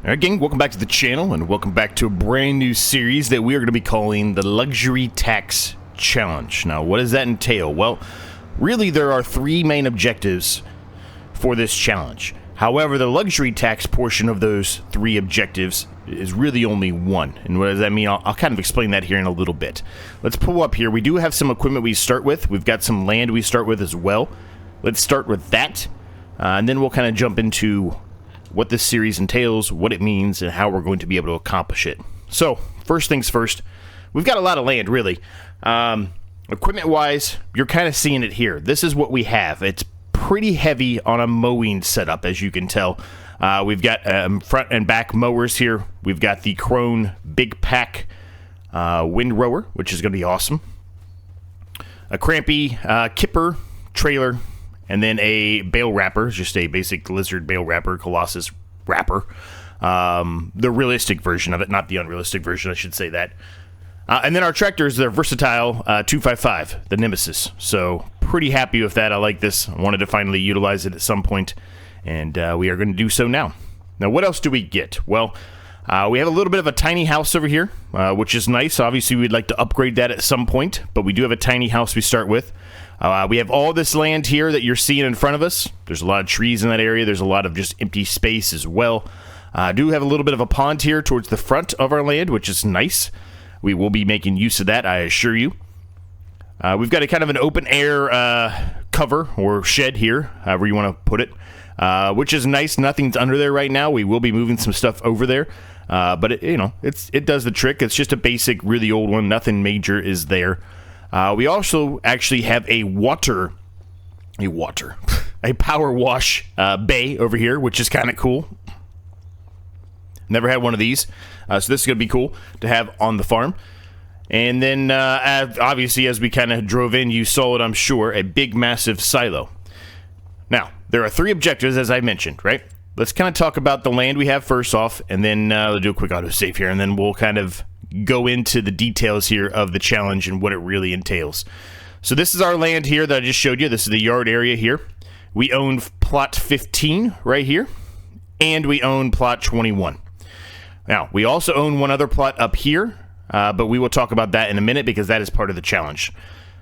Alright gang, welcome back to the channel and welcome back to a brand new series that we are going to be calling the Luxury Tax Challenge. Now what does that entail? Well, really there are three main objectives for this challenge. However, the luxury tax portion of those three objectives is really only one. And what does that mean? I'll kind of explain that here in a little bit. Let's pull up here. We do have some equipment we start with. We've got some land we start with as well. Let's start with that. And then we'll kind of jump into what this series entails, what it means, and how we're going to be able to accomplish it. So, first things first, we've got a lot of land, really. Equipment-wise, you're kind of seeing it here. This is what we have. It's pretty heavy on a mowing setup, as you can tell. We've got front and back mowers here. We've got the Krone Big Pack windrower, which is going to be awesome. A Crampy Kipper trailer, and then a bale wrapper, just a basic lizard bale wrapper, Colossus wrapper. The realistic version of it, not the unrealistic version, I should say that. And then our tractors, they're versatile 255, the Nemesis. So pretty happy with that. I like this. I wanted to finally utilize it at some point, and we are going to do so now. Now, what else do we get? Well, we have a little bit of a tiny house over here, which is nice. Obviously, we'd like to upgrade that at some point, but we do have a tiny house we start with. We have all this land here that you're seeing in front of us. There's a lot of trees in that area. There's a lot of just empty space as well. I do have a little bit of a pond here towards the front of our land, which is nice. We will be making use of that, I assure you. We've got a kind of an open air cover or shed here, however you want to put it, which is nice. Nothing's under there right now. We will be moving some stuff over there, but it does the trick. It's just a basic, really old one. Nothing major is there. We also actually have a power wash bay over here, which is kind of cool. Never had one of these, so this is going to be cool to have on the farm. And then, obviously, as we kind of drove in, you saw it, I'm sure, a big, massive silo. Now, there are three objectives, as I mentioned, right? Let's kind of talk about the land we have first off, and then we'll do a quick autosave here, and then we'll kind of go into the details here of the challenge and what it really entails. So this is our land here that I just showed you. This is the yard area here. We own plot 15 right here, and we own plot 21. Now, we also own one other plot up here, but we will talk about that in a minute because that is part of the challenge.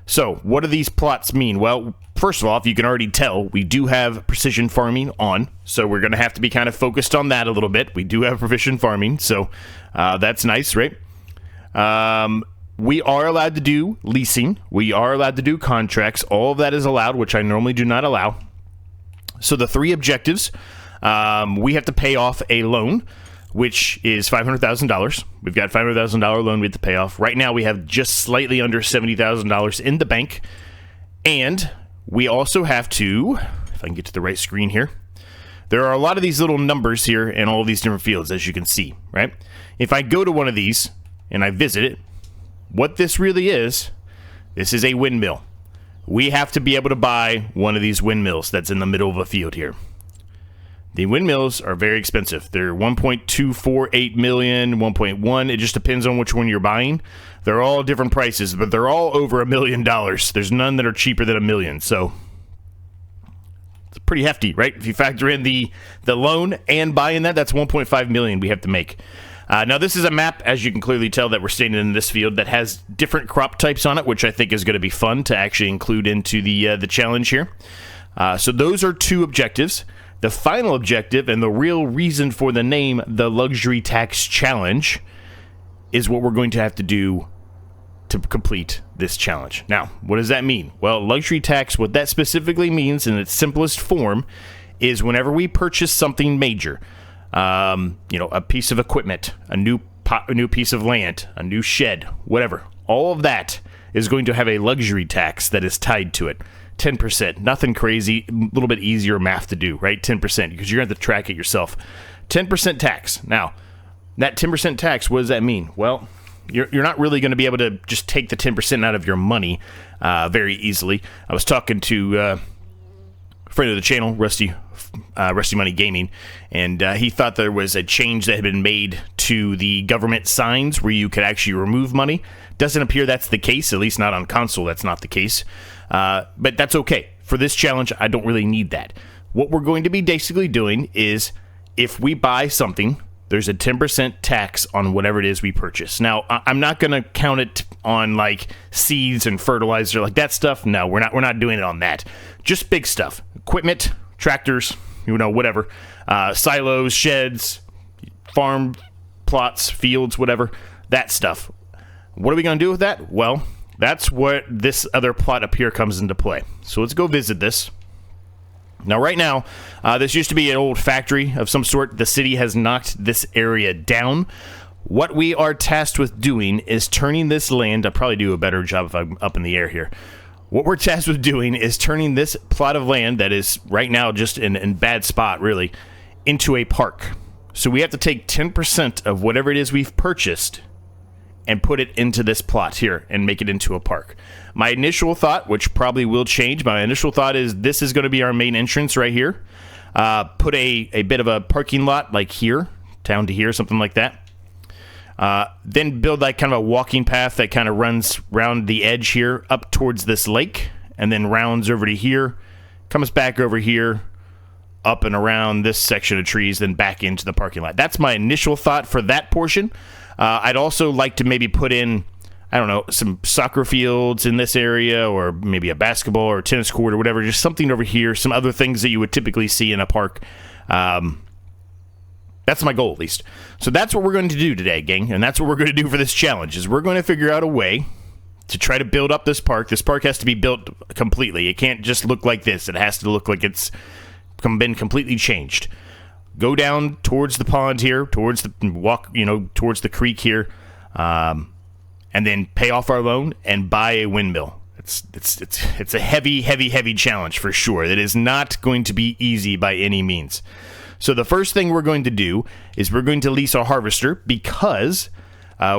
So, what do these plots mean? Well, first of all, if you can already tell, we do have precision farming on, so we're going to have to be kind of focused on that a little bit. We do have precision farming, so that's nice, right? We are allowed to do leasing. We are allowed to do contracts. All of that is allowed, which I normally do not allow. So the three objectives, we have to pay off a loan, which is $500,000. We've got a $500,000 loan we have to pay off. Right now, we have just slightly under $70,000 in the bank. And we also have to, if I can get to the right screen here, there are a lot of these little numbers here in all of these different fields, as you can see, right? If I go to one of these and I visit it, what this really is, this is a windmill. We have to be able to buy one of these windmills that's in the middle of a field here. The windmills are very expensive. They're 1.248 million, 1.1. It just depends on which one you're buying. They're all different prices, but they're all over $1 million. There's none that are cheaper than $1 million. So it's pretty hefty, right? If you factor in the loan and buying that's 1.5 million we have to make. Now, this is a map, as you can clearly tell, that we're standing in this field that has different crop types on it, which I think is going to be fun to actually include into the challenge here. So those are two objectives. The final objective, and the real reason for the name, the Luxury Tax Challenge, is what we're going to have to do to complete this challenge. Now, what does that mean? Well, luxury tax, what that specifically means in its simplest form, is whenever we purchase something major, a piece of equipment, a new piece of land, a new shed, whatever, all of that is going to have a luxury tax that is tied to it. 10%, nothing crazy, a little bit easier math to do, right? 10%, because you're going to have to track it yourself. 10% tax. Now, that 10% tax, what does that mean? Well, you're not really going to be able to just take the 10% out of your money very easily. I was talking to a friend of the channel, Rusty Money Gaming, and he thought there was a change that had been made to the government signs where you could actually remove money. Doesn't appear that's the case, at least not on console, that's not the case. But that's okay. For this challenge, I don't really need that. What we're going to be basically doing is, if we buy something there's a 10% tax on whatever it is we purchase. Now, I'm not going to count it on like seeds and fertilizer, like that stuff. No, we're not doing it on that. Just big stuff, equipment, tractors, whatever, silos, sheds, farm plots, fields, whatever, that stuff. What are we going to do with that? Well, that's what this other plot up here comes into play. So let's go visit this. Now, right now, this used to be an old factory of some sort. The city has knocked this area down. What we are tasked with doing is turning this land. I'll probably do a better job if I'm up in the air here. What we're tasked with doing is turning this plot of land that is right now just in bad spot, really, into a park. So we have to take 10% of whatever it is we've purchased and put it into this plot here and make it into a park. My initial thought, which probably will change, my initial thought is this is going to be our main entrance right here. Put a bit of a parking lot like here, down to here, something like that. Then build like kind of a walking path that kind of runs around the edge here up towards this lake and then rounds over to here, comes back over here, up and around this section of trees, then back into the parking lot. That's my initial thought for that portion. I'd also like to maybe put in, I don't know, some soccer fields in this area, or maybe a basketball or tennis court or whatever, just something over here, some other things that you would typically see in a park. That's my goal, at least. So that's what we're going to do today, gang, and that's what we're going to do for this challenge, is we're going to figure out a way to try to build up this park. This park has to be built completely. It can't just look like this. It has to look like it's been completely changed. Go down towards the pond here, towards the creek here, and then pay off our loan and buy a windmill. It's a heavy challenge for sure. It is not going to be easy by any means. So the first thing we're going to do is we're going to lease a harvester because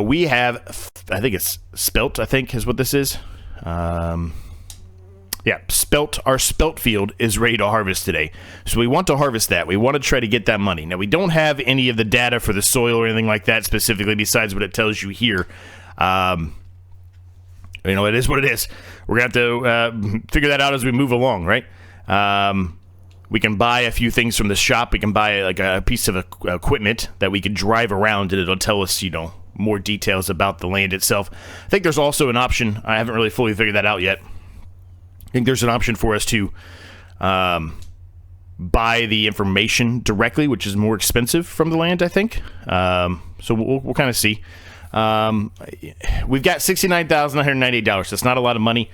we have, I think it's spelt, I think is what this is. Yeah, spelt. Our spelt field is ready to harvest today. So we want to harvest that. We want to try to get that money. Now, we don't have any of the data for the soil or anything like that specifically besides what it tells you here. It is what it is. We're going to have to figure that out as we move along, right? We can buy a few things from the shop. We can buy like a piece of equipment that we could drive around, and it'll tell us, more details about the land itself. I think there's also an option. I haven't really fully figured that out yet. I think there's an option for us to buy the information directly, which is more expensive from the land, I think. So we'll kind of see. We've got $69,998. That's not a lot of money.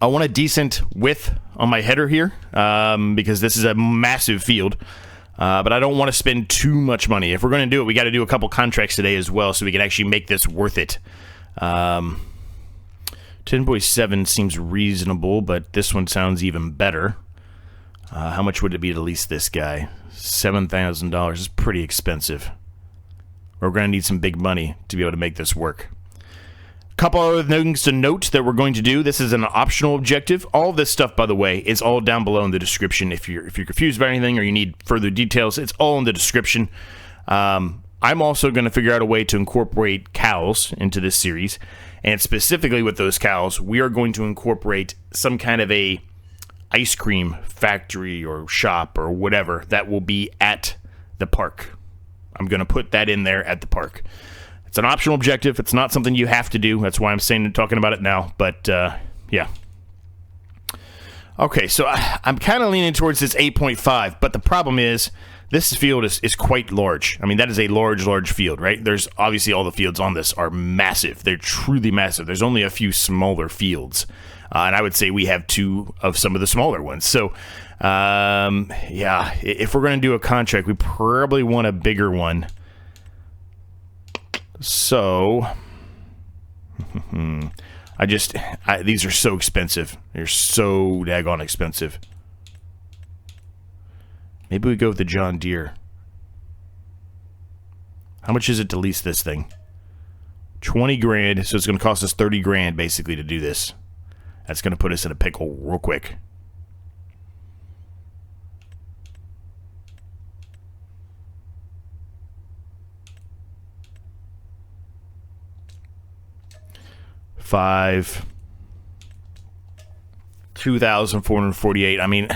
I want a decent width on my header here because this is a massive field. But I don't want to spend too much money. If we're going to do it, we got to do a couple contracts today as well so we can actually make this worth it. 10.7 seems reasonable, but this one sounds even better. How much would it be to lease this guy? $7,000 is pretty expensive. We're going to need some big money to be able to make this work. A couple other things to note that we're going to do. This is an optional objective. All of this stuff, by the way, is all down below in the description. If you're confused about anything or you need further details, it's all in the description. I'm also going to figure out a way to incorporate cows into this series. And specifically with those cows, we are going to incorporate some kind of a ice cream factory or shop or whatever that will be at the park. I'm going to put that in there at the park. It's an optional objective. It's not something you have to do. That's why I'm talking about it now. But, yeah. Okay, so I'm kind of leaning towards this 8.5. But the problem is, this field is quite large. I mean, that is a large field, right? There's obviously all the fields on this are massive. They're truly massive. There's only a few smaller fields. And I would say we have two of some of the smaller ones. So, yeah, if we're going to do a contract, we probably want a bigger one. So, these are so expensive. They're so daggone expensive. Maybe we go with the John Deere. How much is it to lease this thing? 20 grand, so it's going to cost us 30 grand basically to do this. That's going to put us in a pickle real quick. $2,448. I mean,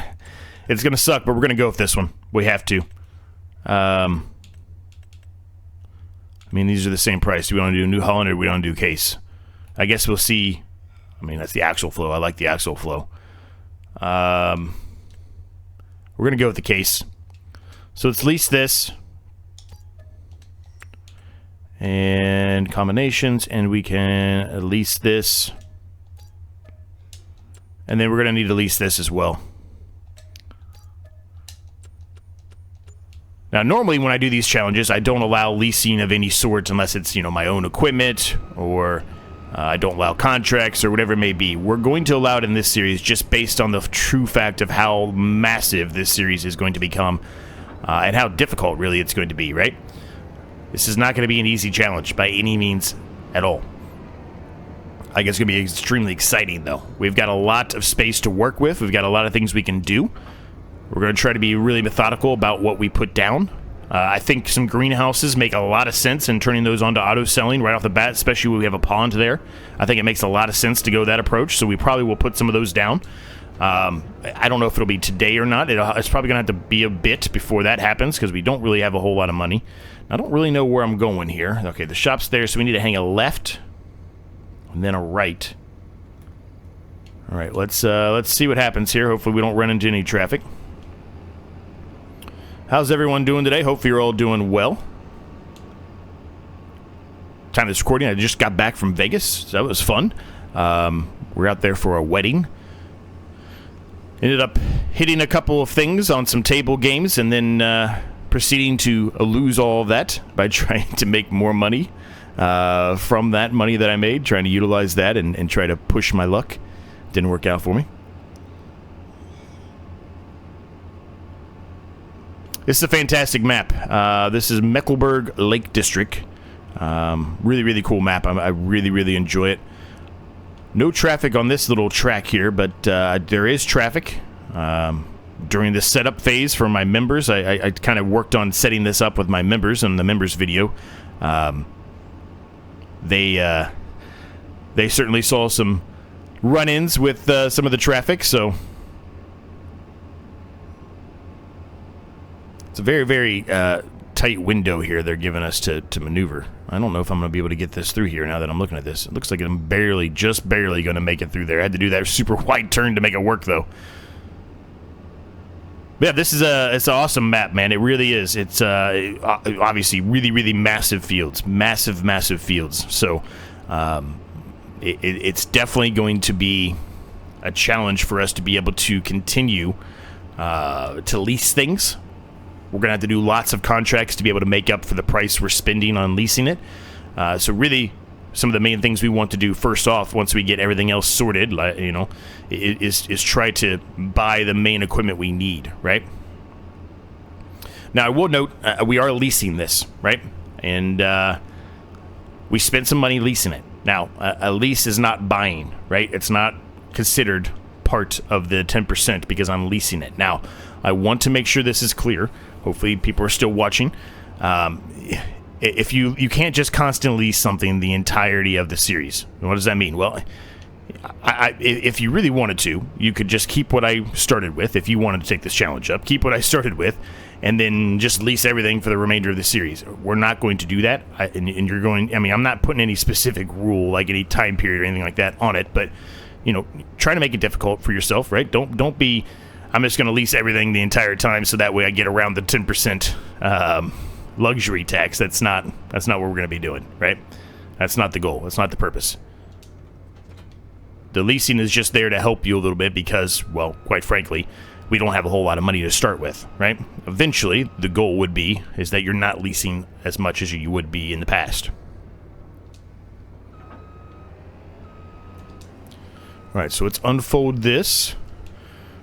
it's going to suck, but we're going to go with this one. We have to. I mean, these are the same price. Do we want to do New Holland or do we want to do case? I guess we'll see. I mean, that's the actual flow. I like the actual flow. We're going to go with the case. So let's lease this. And combinations. And we can lease this. And then we're going to need to lease this as well. Now, normally when I do these challenges, I don't allow leasing of any sort unless it's, you know, my own equipment or I don't allow contracts or whatever it may be. We're going to allow it in this series just based on the true fact of how massive this series is going to become and how difficult, really, it's going to be, right? This is not going to be an easy challenge by any means at all. I guess it's going to be extremely exciting, though. We've got a lot of space to work with. We've got a lot of things we can do. We're going to try to be really methodical about what we put down. I think some greenhouses make a lot of sense in turning those onto auto-selling right off the bat, especially when we have a pond there. I think it makes a lot of sense to go that approach, so we probably will put some of those down. I don't know if it'll be today or not. It's probably going to have to be a bit before that happens because we don't really have a whole lot of money. I don't really know where I'm going here. Okay, the shop's there, so we need to hang a left and then a right. All right, let's see what happens here. Hopefully we don't run into any traffic. How's everyone doing today? Hopefully you're all doing well. Time of this recording, I just got back from Vegas, so that was fun. We're out there for a wedding. Ended up hitting a couple of things on some table games and then proceeding to lose all of that by trying to make more money from that money that I made, trying to utilize that and try to push my luck. Didn't work out for me. This is a fantastic map. This is Mecklenburg Lake District. Really, really cool map. I really, really enjoy it. No traffic on this little track here, but there is traffic. During the setup phase for my members, I kind of worked on setting this up with my members in the members video. They certainly saw some run-ins with some of the traffic, so it's a very, very tight window here they're giving us to maneuver. I don't know if I'm going to be able to get this through here now that I'm looking at this. It looks like I'm just barely going to make it through there. I had to do that super wide turn to make it work, though. But yeah, this is it's an awesome map, man. It really is. It's obviously really, really massive fields. Massive, massive fields. So it's definitely going to be a challenge for us to be able to continue to lease things. We're going to have to do lots of contracts to be able to make up for the price we're spending on leasing it. So really, some of the main things we want to do first off, once we get everything else sorted, you know, is try to buy the main equipment we need, right? Now, I will note, we are leasing this, right? And we spent some money leasing it. Now, a lease is not buying, right? It's not considered part of the 10% because I'm leasing it. Now, I want to make sure this is clear. Hopefully people are still watching. If you can't just constantly lease something the entirety of the series. What does that mean? Well, if you really wanted to, you could just keep what I started with. If you wanted to take this challenge up, keep what I started with, and then just lease everything for the remainder of the series. We're not going to do that. And you're going. I mean, I'm not putting any specific rule, like any time period or anything like that, on it. But you know, try to make it difficult for yourself, right? Don't be. I'm just going to lease everything the entire time, so that way I get around the 10% luxury tax. That's not what we're going to be doing, right? That's not the goal. That's not the purpose. The leasing is just there to help you a little bit because, well, quite frankly, we don't have a whole lot of money to start with, right? Eventually, the goal is that you're not leasing as much as you would be in the past. All right, so let's unfold this.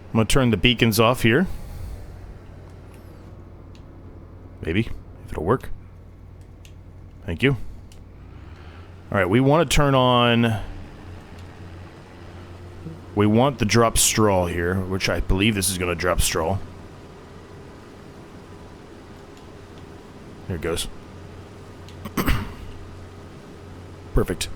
I'm going to turn the beacons off here. Maybe, if it'll work. Thank you. All right, we want to turn on... We want the drop straw here, which I believe this is going to drop straw. There it goes. Perfect.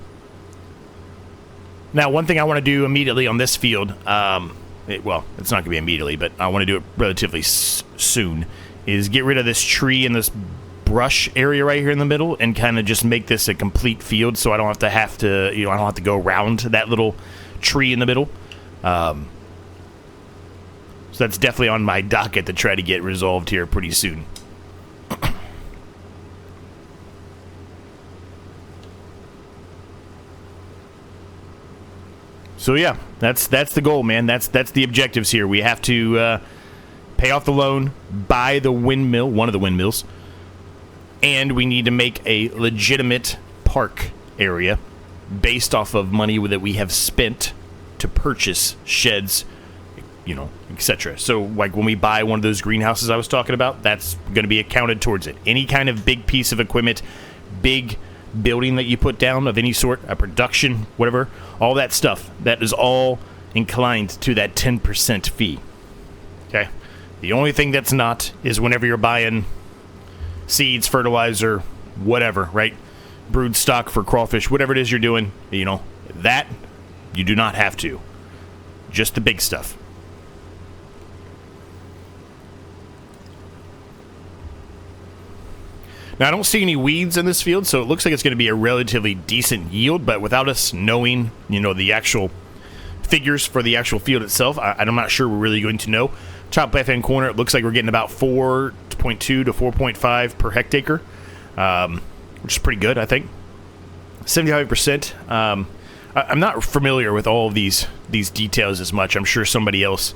Now, one thing I want to do immediately on this field, well, it's not going to be immediately, but I want to do it relatively soon, is get rid of this tree and this brush area right here in the middle and kind of just make this a complete field, so I don't have to I don't have to go around that little tree in the middle. So that's definitely on my docket to try to get resolved here pretty soon. So yeah, that's the goal, man. That's the objectives here. We have to pay off the loan, buy the windmill, one of the windmills, and we need to make a legitimate park area based off of money that we have spent to purchase sheds, etc. So like when we buy one of those greenhouses I was talking about, that's going to be accounted towards it. Any kind of big piece of equipment, big building that you put down of any sort, a production, whatever, all that stuff, that is all inclined to that 10% fee. Okay? The only thing that's not is whenever you're buying seeds, fertilizer, whatever, right? Brood stock for crawfish, whatever it is you're doing, that you do not have to. Just the big stuff. Now, I don't see any weeds in this field, so it looks like it's going to be a relatively decent yield, but without us knowing, the actual figures for the actual field itself, I'm not sure we're really going to know. Top left-hand corner, it looks like we're getting about 4.2 to 4.5 per hectare, which is pretty good, I think. 75%. I'm not familiar with all of these details as much. I'm sure somebody else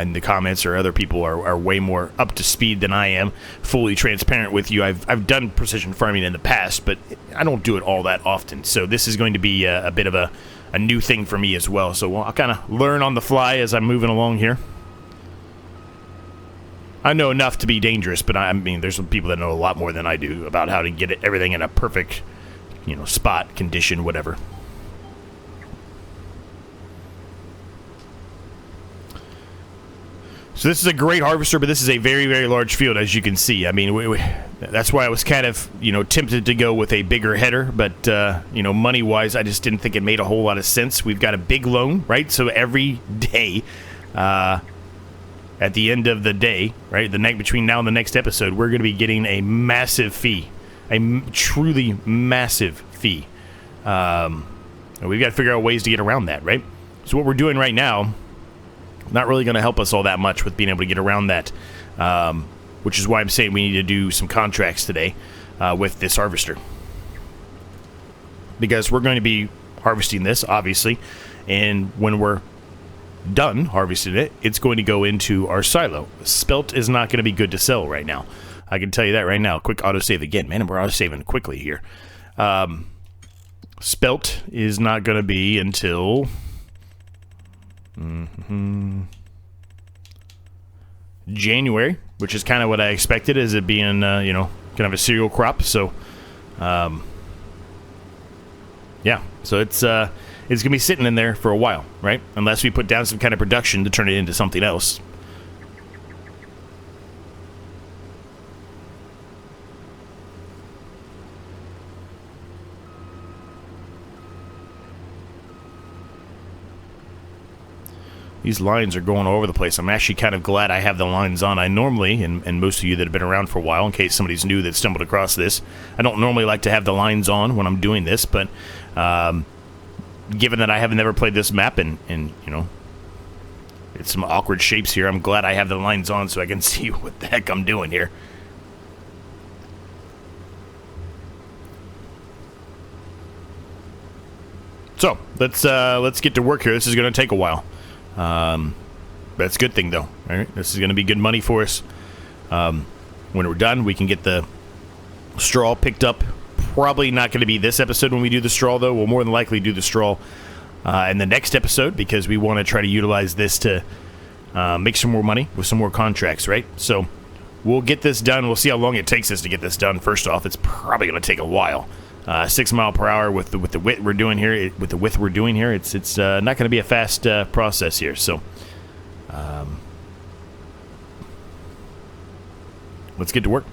in the comments or other people are way more up to speed than I am. Fully transparent with you, I've done precision farming in the past, but I don't do it all that often. So this is going to be a bit of a new thing for me as well. So I'll kind of learn on the fly as I'm moving along here. I know enough to be dangerous, but I mean, there's some people that know a lot more than I do about how to get everything in a perfect, spot, condition, whatever. So this is a great harvester, but this is a very, very large field, as you can see. I mean, that's why I was kind of, tempted to go with a bigger header, but, money-wise, I just didn't think it made a whole lot of sense. We've got a big loan, right? So every day, at the end of the day, right, the night between now and the next episode, we're going to be getting a massive fee, a truly massive fee. We've got to figure out ways to get around that, right? So what we're doing right now, not really going to help us all that much with being able to get around that, which is why I'm saying we need to do some contracts today with this harvester. Because we're going to be harvesting this, obviously, and when we're done harvesting it, it's going to go into our silo. Spelt is not going to be good to sell right now. I can tell you that right now. Quick autosave again. Man, we're autosaving quickly here. Spelt is not going to be until January, which is kind of what I expected, as it being, kind of a cereal crop. So, yeah. So it's going to be sitting in there for a while, right? Unless we put down some kind of production to turn it into something else. These lines are going all over the place. I'm actually kind of glad I have the lines on. I normally, and most of you that have been around for a while, in case somebody's new that stumbled across this, I don't normally like to have the lines on when I'm doing this, but given that I have never played this map and it's some awkward shapes here, I'm glad I have the lines on so I can see what the heck I'm doing here. So let's get to work here. This is going to take a while. That's a good thing, though. All right, this is going to be good money for us. When we're done, we can get the straw picked up. Probably not going to be this episode when we do the straw, though. We'll more than likely do the straw in the next episode, because we want to try to utilize this to make some more money with some more contracts, right? So we'll get this done. We'll see how long it takes us to get this done. First off, it's probably going to take a while. 6 mile per hour with the width we're doing here. It's not going to be a fast process here. So, let's get to work.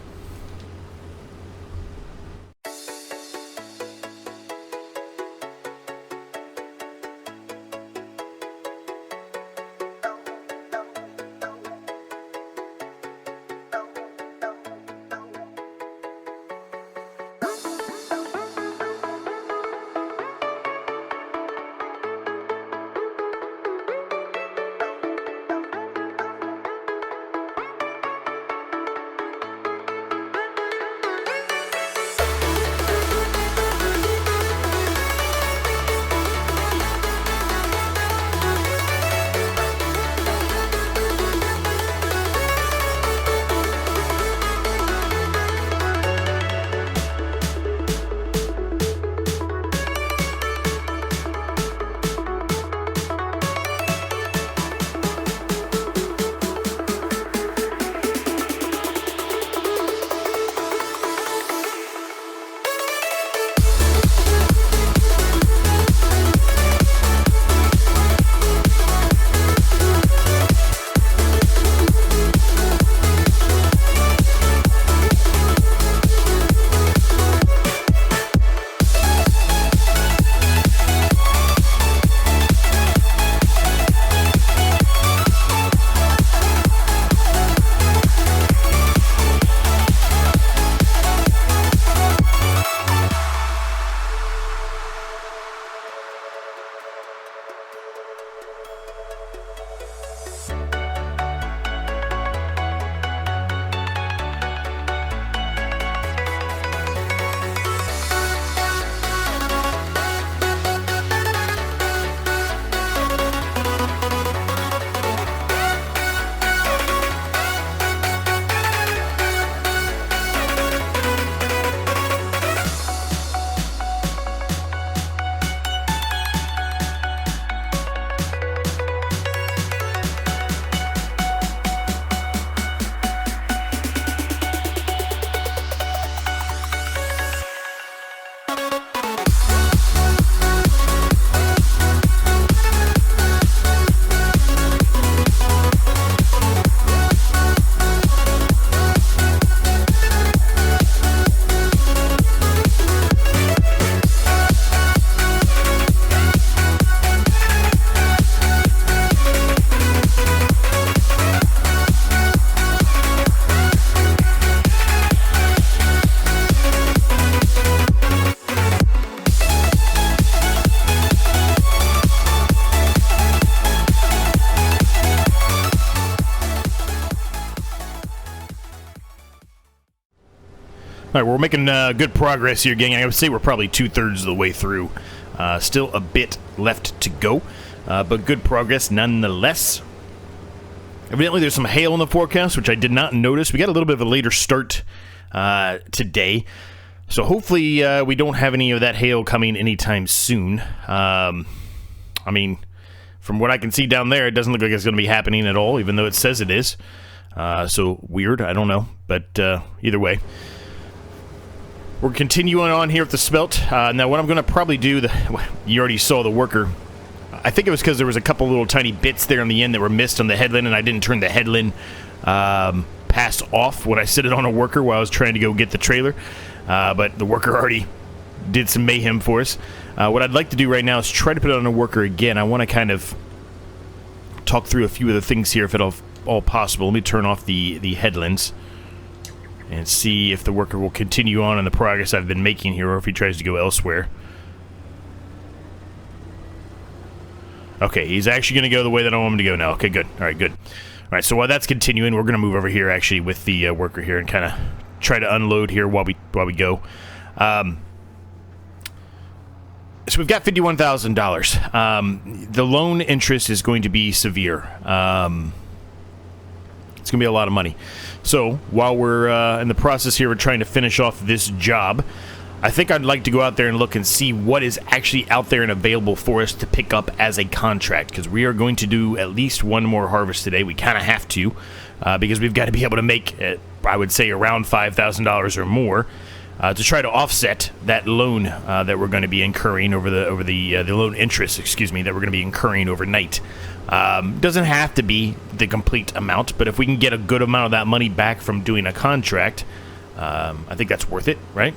All right, we're making good progress here, gang. I would say we're probably 2/3 of the way through. Still a bit left to go, but good progress nonetheless. Evidently, there's some hail in the forecast, which I did not notice. We got a little bit of a later start today, so hopefully we don't have any of that hail coming anytime soon. I mean, from what I can see down there, it doesn't look like it's going to be happening at all, even though it says it is. So weird, I don't know, but either way. We're continuing on here with the spelt. Now, what I'm going to probably do, you already saw the worker. I think it was because there was a couple little tiny bits there on the end that were missed on the headland, and I didn't turn the headland pass off when I set it on a worker while I was trying to go get the trailer. But the worker already did some mayhem for us. What I'd like to do right now is try to put it on a worker again. I want to kind of talk through a few of the things here if at all possible. Let me turn off the headlands and see if the worker will continue on in the progress I've been making here, or if he tries to go elsewhere. Okay, he's actually going to go the way that I want him to go now. Okay, good. All right, good. All right, so while that's continuing, we're going to move over here, actually, with the worker here and kind of try to unload here while we go. So we've got $51,000. The loan interest is going to be severe. It's going to be a lot of money. So while we're in the process here, we're trying to finish off this job. I think I'd like to go out there and look and see what is actually out there and available for us to pick up as a contract, because we are going to do at least one more harvest today. We kind of have to, because we've got to be able to make, I would say, around $5,000 or more to try to offset that loan that we're going to be incurring over the loan interest, excuse me, that we're going to be incurring overnight. Doesn't have to be the complete amount, but if we can get a good amount of that money back from doing a contract, I think that's worth it, right?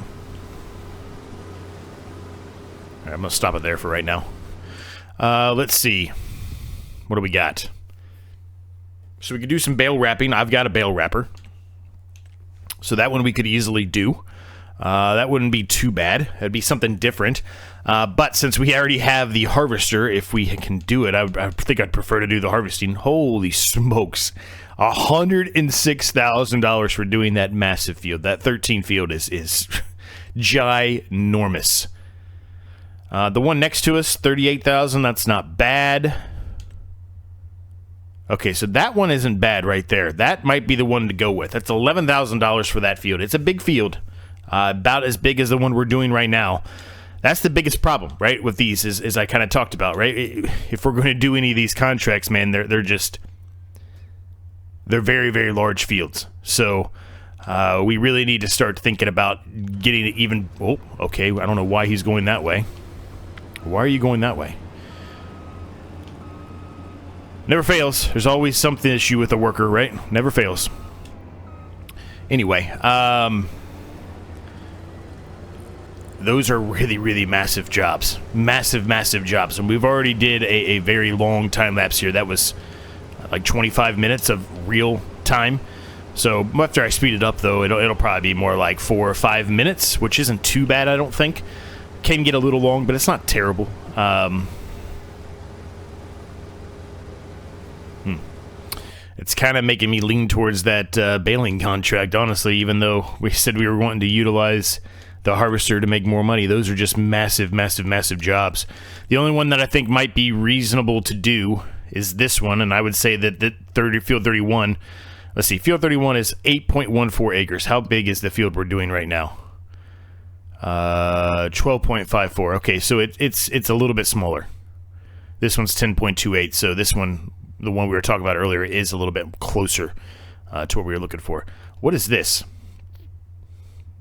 All right, I'm going to stop it there for right now. Let's see. What do we got? So we could do some bale wrapping. I've got a bale wrapper. So that one we could easily do. That wouldn't be too bad. That'd be something different. But since we already have the harvester, if we can do it, I think I'd prefer to do the harvesting. Holy smokes. $106,000 for doing that massive field. That 13 field is ginormous. The one next to us, $38,000. That's not bad. Okay, so that one isn't bad right there. That might be the one to go with. That's $11,000 for that field. It's a big field, about as big as the one we're doing right now. That's the biggest problem, right, with these, as I kind of talked about, right? If we're going to do any of these contracts, man, they're very, very large fields. So we really need to start thinking about getting it even. Oh, okay. I don't know why he's going that way. Why are you going that way? Never fails. There's always something issue with a worker, right? Never fails. Anyway, those are really, really massive jobs. Massive, massive jobs. And we've already did a very long time lapse here. That was like 25 minutes of real time. So after I speed it up, though, it'll probably be more like 4 or 5 minutes, which isn't too bad, I don't think. Can get a little long, but it's not terrible. It's kind of making me lean towards that baling contract, honestly, even though we said we were wanting to utilize the harvester to make more money. Those are just massive, massive, massive jobs. The only one that I think might be reasonable to do is this one, and I would say that field 31, let's see, field 31 is 8.14 acres. How big is the field we're doing right now? 12.54. Okay, so it's a little bit smaller. This one's 10.28, so this one, the one we were talking about earlier, is a little bit closer to what we were looking for. What is this?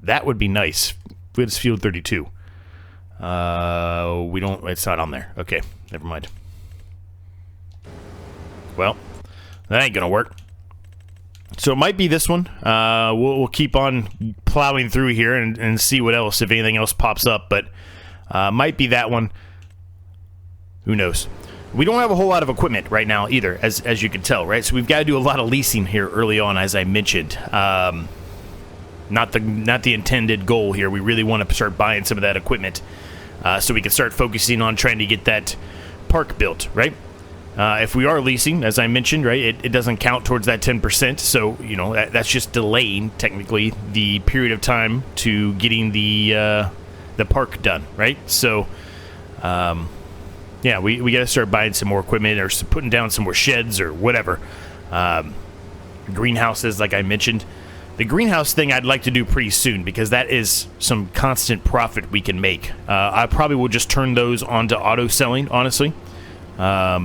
That would be nice. It's field 32. It's not on there. Okay, never mind. Well, that ain't gonna work. So it might be this one. We'll keep on plowing through here and see what else, if anything else pops up, but might be that one. Who knows? We don't have a whole lot of equipment right now either, as you can tell, right? So we've got to do a lot of leasing here early on, as I mentioned. Not the intended goal here. We really want to start buying some of that equipment so we can start focusing on trying to get that park built, right? If we are leasing, as I mentioned, right, it doesn't count towards that 10%. So, you know, that's just delaying, technically, the period of time to getting the park done, right? So, yeah, we got to start buying some more equipment or putting down some more sheds or whatever. Greenhouses, like I mentioned. The greenhouse thing I'd like to do pretty soon because that is some constant profit we can make. I probably will just turn those onto auto selling, honestly. I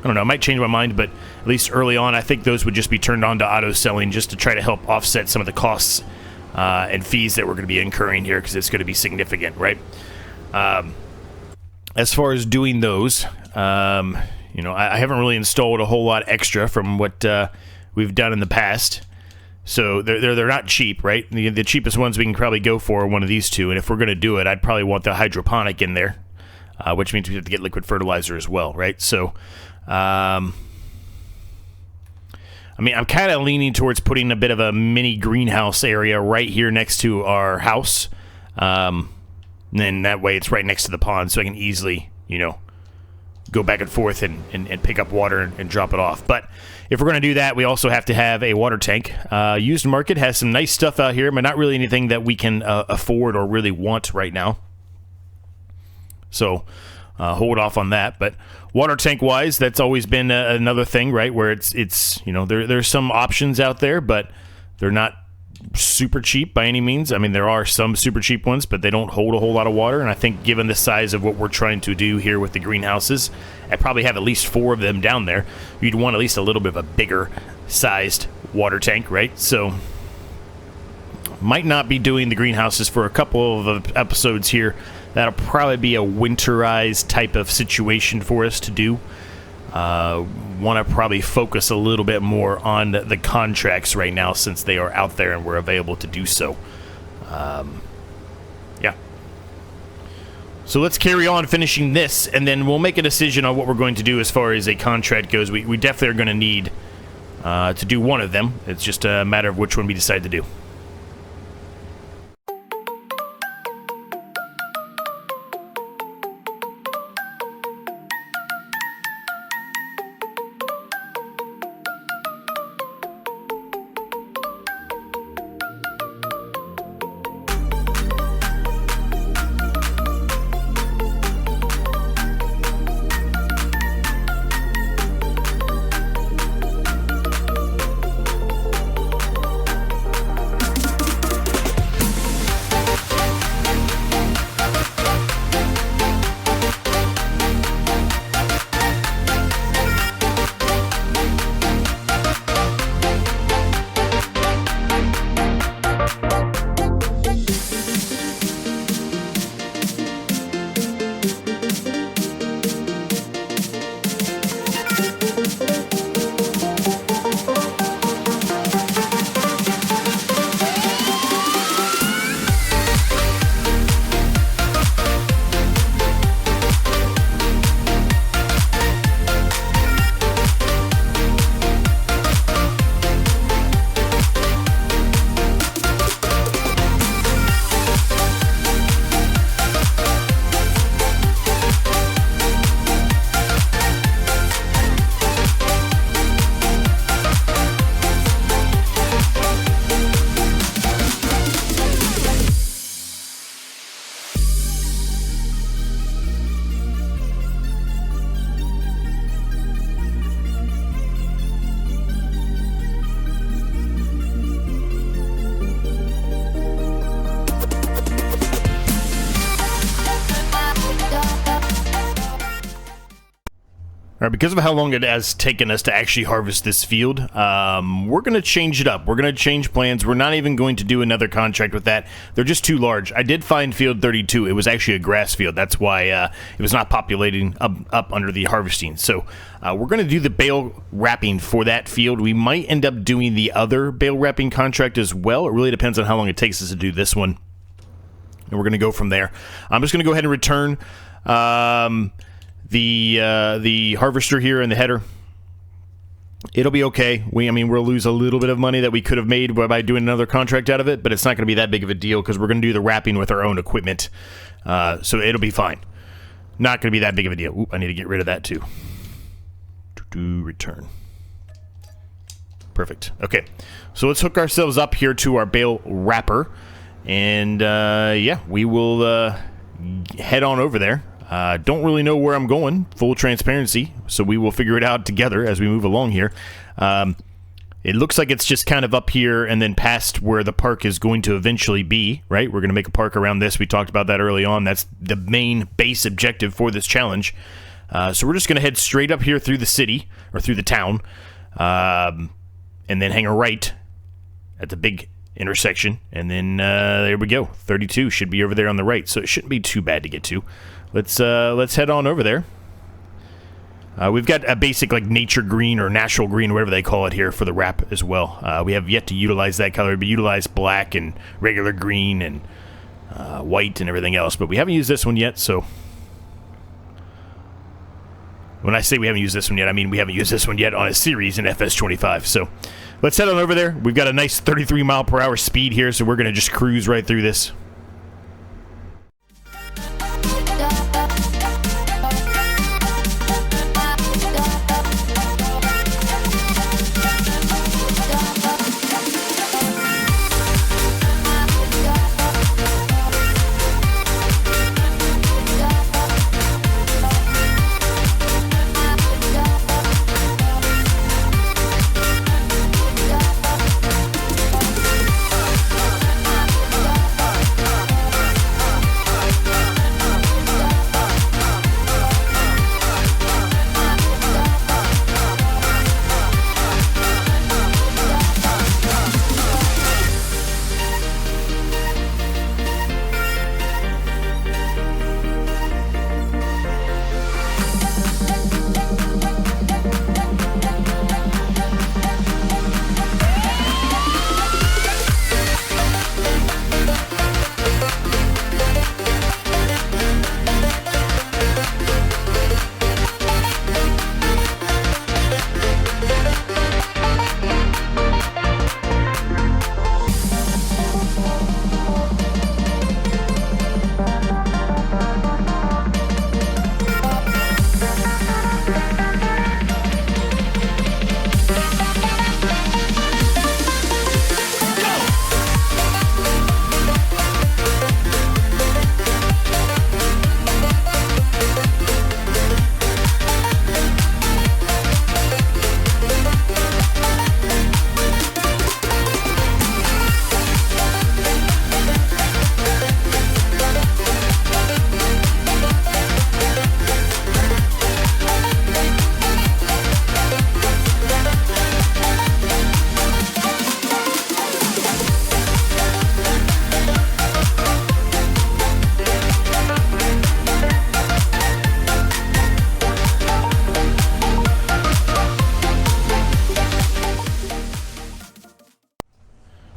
don't know, I might change my mind, but at least early on, I think those would just be turned on to auto selling just to try to help offset some of the costs and fees that we're going to be incurring here because it's going to be significant, right? As far as doing those, you know, I haven't really installed a whole lot extra from what we've done in the past. So they're not cheap, right? The cheapest ones we can probably go for are one of these two, and if we're going to do it, I'd probably want the hydroponic in there, which means we have to get liquid fertilizer as well, right? So, I mean, I'm kind of leaning towards putting a bit of a mini greenhouse area right here next to our house, and then that way it's right next to the pond, so I can easily, you know, go back and forth and pick up water and drop it off. But if we're going to do that, we also have to have a water tank. Used market has some nice stuff out here, but not really anything that we can afford or really want right now. So hold off on that. But water tank wise, that's always been another thing, right? Where it's you know, there's some options out there, but they're not super cheap by any means. I mean, there are some super cheap ones, but they don't hold a whole lot of water. And I think given the size of what we're trying to do here with the greenhouses, I probably have at least 4 of them down there. You'd want at least a little bit of a bigger sized water tank, right? So might not be doing the greenhouses for a couple of episodes here. That'll probably be a winterized type of situation for us to do. Want to probably focus a little bit more on the contracts right now since they are out there and we're available to do so. Yeah. So let's carry on finishing this, and then we'll make a decision on what we're going to do as far as a contract goes. We definitely are going to need to do one of them. It's just a matter of which one we decide to do. All right, because of how long it has taken us to actually harvest this field, we're going to change it up. We're going to change plans. We're not even going to do another contract with that. They're just too large. I did find field 32. It was actually a grass field. That's why it was not populating up under the harvesting. So we're going to do the bale wrapping for that field. We might end up doing the other bale wrapping contract as well. It really depends on how long it takes us to do this one. And we're going to go from there. I'm just going to go ahead and return the harvester here and the header. It'll be okay. We'll lose a little bit of money that we could have made by doing another contract out of it, but it's not going to be that big of a deal because we're going to do the wrapping with our own equipment. So it'll be fine. Not going to be that big of a deal. Oop, I need to get rid of that too. Return. Perfect. Okay, so let's hook ourselves up here to our bale wrapper, and yeah, we will head on over there. Don't really know where I'm going, full transparency, so we will figure it out together as we move along here. It looks like it's just kind of up here and then past where the park is going to eventually be, right? We're going to make a park around this. We talked about that early on. That's the main base objective for this challenge. So we're just going to head straight up here through the city, or through the town, and then hang a right at the big intersection, and then there we go. 32 should be over there on the right, so it shouldn't be too bad to get to. Let's head on over there. We've got a basic like nature green or natural green, whatever they call it here, for the wrap as well. We have yet to utilize that color, but utilize black and regular green and white and everything else. But we haven't used this one yet, so when I say we haven't used this one yet, I mean we haven't used this one yet on a series in FS25. So let's head on over there. We've got a nice 33 mile per hour speed here, so we're going to just cruise right through this.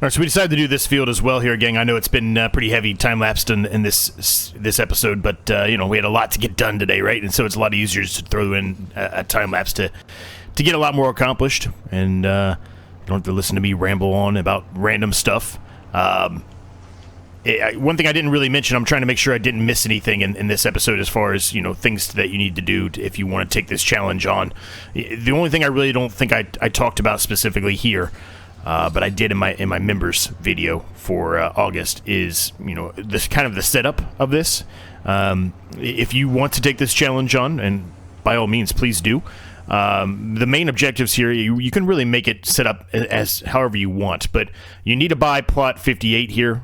All right, so we decided to do this field as well here, gang. I know it's been pretty heavy time-lapsed in this episode, but, you know, we had a lot to get done today, right? And so it's a lot easier just to throw in a time-lapse to get a lot more accomplished. And you don't have to listen to me ramble on about random stuff. One thing I didn't really mention, I'm trying to make sure I didn't miss anything in this episode as far as, you know, things that you need to do if you want to take this challenge on. The only thing I really don't think I talked about specifically here, but I did in my members video for August, is, you know, this kind of the setup of this. If you want to take this challenge on, and by all means, please do. The main objectives here, you can really make it set up as however you want, but you need to buy plot 58 here.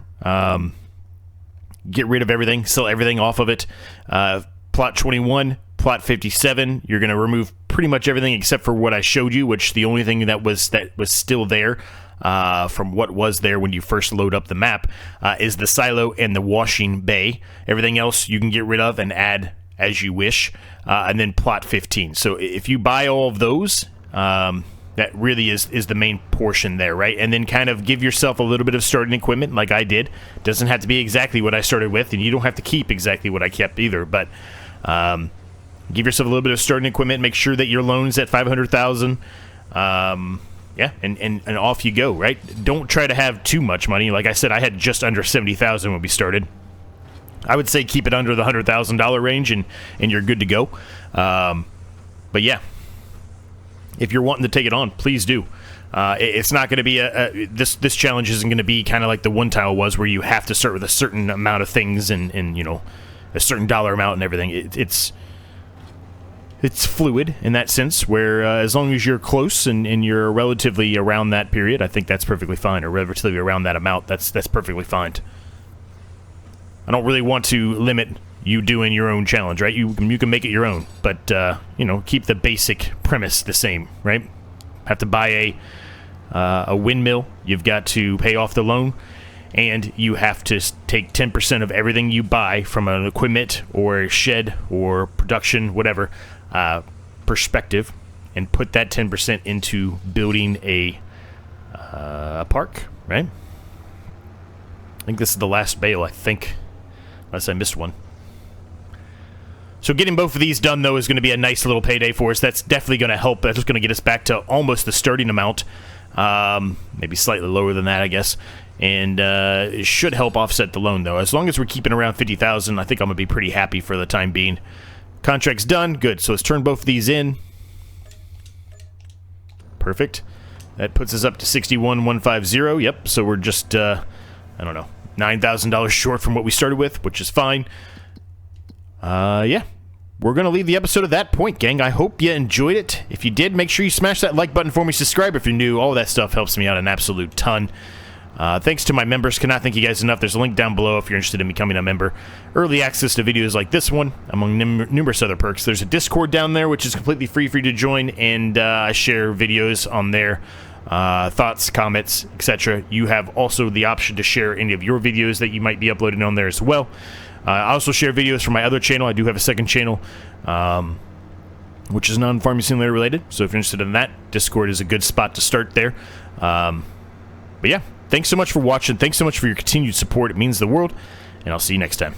Get rid of everything, sell everything off of it. Plot 21, plot 57, you're going to remove pretty much everything except for what I showed you, which the only thing that was still there from what was there when you first load up the map is the silo and the washing bay. Everything else you can get rid of and add as you wish. And then plot 15. So if you buy all of those, that really is the main portion there, right? And then kind of give yourself a little bit of starting equipment like I did. Doesn't have to be exactly what I started with, and you don't have to keep exactly what I kept either, but give yourself a little bit of starting equipment. Make sure that your loan's at 500,000. Yeah, and off you go, right? Don't try to have too much money. Like I said, I had just under 70,000 when we started. I would say keep it under the $100,000 range, and you're good to go. But yeah. if you're wanting to take it on, please do. It's not going to be this challenge isn't going to be kind of like the one tile was, where you have to start with a certain amount of things and you know, a certain dollar amount and everything. It's fluid in that sense, where as long as you're close and you're relatively around that period, I think that's perfectly fine, or relatively around that amount, that's perfectly fine. I don't really want to limit you doing your own challenge, right? You can make it your own, but you know, keep the basic premise the same, right? Have to buy a windmill. You've got to pay off the loan, and you have to take 10% of everything you buy from an equipment or a shed or production, whatever, perspective, and put that 10% into building a park, right? I think this is the last bale, I think, unless I missed one. So getting both of these done, though, is going to be a nice little payday for us. That's definitely going to help. That's going to get us back to almost the starting amount, maybe slightly lower than that, I guess. And it should help offset the loan, though. As long as we're keeping around 50,000, I think I'm going to be pretty happy for the time being. Contract's done. Good. So let's turn both of these in. Perfect. That puts us up to 61,150. Yep. So we're just, I don't know, $9,000 short from what we started with, which is fine. Yeah. We're going to leave the episode at that point, gang. I hope you enjoyed it. If you did, make sure you smash that like button for me. Subscribe if you're new. All that stuff helps me out an absolute ton. Thanks to my members. Cannot thank you guys enough. There's a link down below if you're interested in becoming a member. Early access to videos like this one, among numerous other perks. There's a Discord down there, which is completely free for you to join, and I share videos on there. Thoughts, comments, etc. You have also the option to share any of your videos that you might be uploading on there as well. I also share videos from my other channel. I do have a second channel, which is non-Farming Simulator related. So if you're interested in that, Discord is a good spot to start there. But yeah, thanks so much for watching. Thanks so much for your continued support. It means the world. And I'll see you next time.